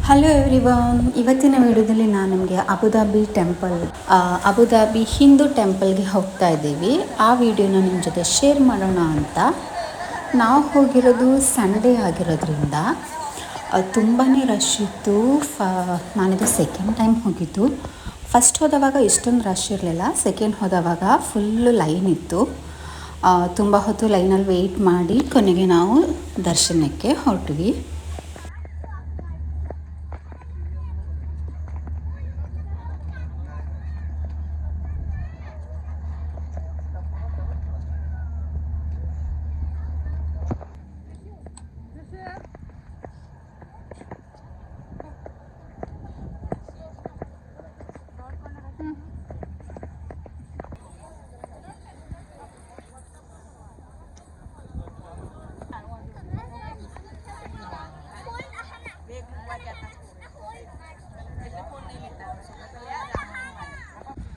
Hello everyone, ಇವತ್ತಿನ ವಿಡಿಯೋದಲ್ಲಿ ನಾನು ನಿಮಗೆ ಅಬುದಾಬಿ ಹಿಂದೂ ಟೆಂಪಲ್ಗೆ ಹೋಗ್ತಾ ಇದ್ದೀವಿ. ಆ ವಿಡಿಯೋನ ನಿಮ್ಮ ಜೊತೆ ಶೇರ್ ಮಾಡೋಣ ಅಂತ. ನಾವು ಹೋಗಿರೋದು ಸಂಡೇ ಆಗಿರೋದ್ರಿಂದ ತುಂಬಾ ರಶ್ ಇತ್ತು. ನಾನಿದು ಸೆಕೆಂಡ್ ಟೈಮ್ ಹೋಗಿದ್ದು. ಫಸ್ಟ್ ಹೋದವಾಗ ಇಷ್ಟೊಂದು ರಶ್ ಇರಲಿಲ್ಲ. ಸೆಕೆಂಡ್ ಹೋದವಾಗ ಫುಲ್ಲು ಲೈನ್ ಇತ್ತು. ತುಂಬ ಹೊತ್ತು ಲೈನಲ್ಲಿ ವೆಯ್ಟ್ ಮಾಡಿ ಕೊನೆಗೆ ನಾವು ದರ್ಶನಕ್ಕೆ ಹೊರಟ್ವಿ.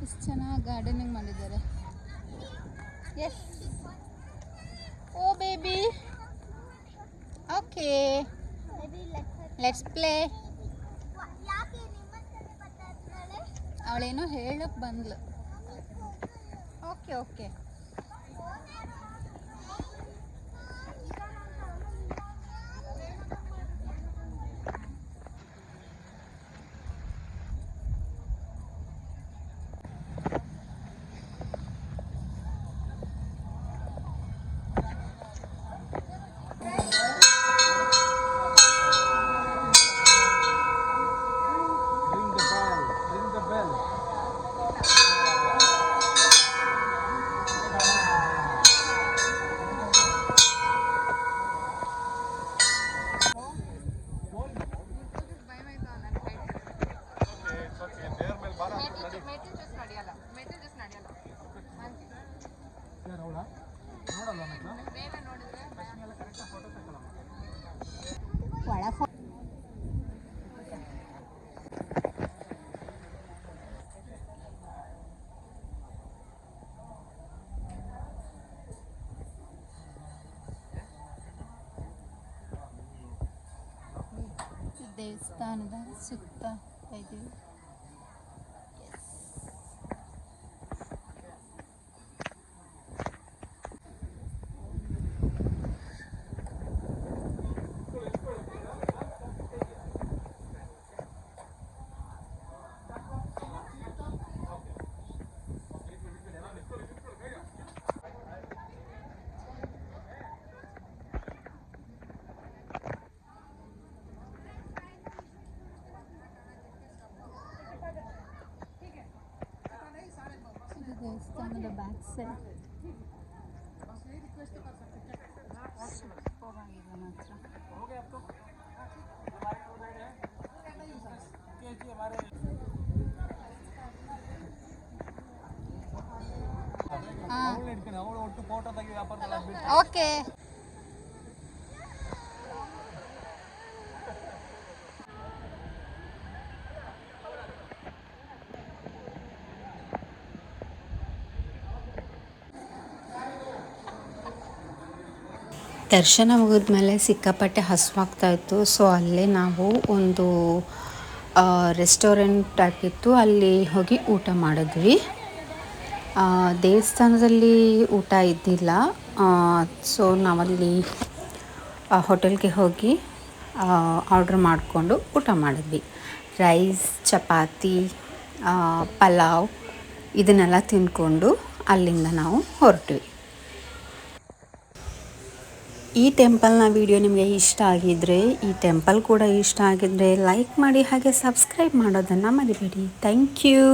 ಎಷ್ಟು ಚೆನ್ನಾಗಿ ಗಾರ್ಡನಿಂಗ್ ಮಾಡಿದ್ದಾರೆ. Yes, oh baby, okay, let's play. ಅವಳೇನೋ ಹೇಳಕ್ಕೆ ಬಂದ್ಲು. Okay okay. ದೇವಸ್ಥಾನದ ಸುತ್ತ ಇದ್ದೀವಿ. ದೇವಸ್ಥಾನದ ಬ್ಯಾಕ್ ಸೈಡ್ ಸೂಪರಾಗಿದೆ ಮಾತ್ರ. ಓಕೆ. ದರ್ಶನ ಮುಗಿದ್ಮೇಲೆ ಸಿಕ್ಕಾಪಟ್ಟೆ ಹಸುವಾಗ್ತಾ ಇತ್ತು. ಸೊ ಅಲ್ಲೇ ನಾವು ಒಂದು ರೆಸ್ಟೋರೆಂಟ್ ಟೈಪ್ ಇತ್ತು, ಅಲ್ಲಿ ಹೋಗಿ ಊಟ ಮಾಡಿದ್ವಿ. ದೇವಸ್ಥಾನದಲ್ಲಿ ಊಟ ಇದ್ದಿಲ್ಲ. ಸೊ ನಾವಲ್ಲಿ ಹೋಟೆಲ್ಗೆ ಹೋಗಿ ಆರ್ಡ್ರ್ ಮಾಡಿಕೊಂಡು ಊಟ ಮಾಡಿದ್ವಿ. ರೈಸ್, ಚಪಾತಿ, ಪಲಾವ್ ಇದನ್ನೆಲ್ಲ ತಿಂದ್ಕೊಂಡು ಅಲ್ಲಿಂದ ನಾವು ಹೊರಟ್ವಿ. ಈ ಟೆಂಪಲ್ನ ವಿಡಿಯೋ ನಿಮಗೆ ಇಷ್ಟ ಆಗಿದ್ದರೆ, ಈ ಟೆಂಪಲ್ ಕೂಡ ಇಷ್ಟ ಆಗಿದ್ದರೆ ಲೈಕ್ ಮಾಡಿ, ಹಾಗೆ ಸಬ್ಸ್ಕ್ರೈಬ್ ಮಾಡೋದನ್ನು ಮರಿಬೇಡಿ. Thank you.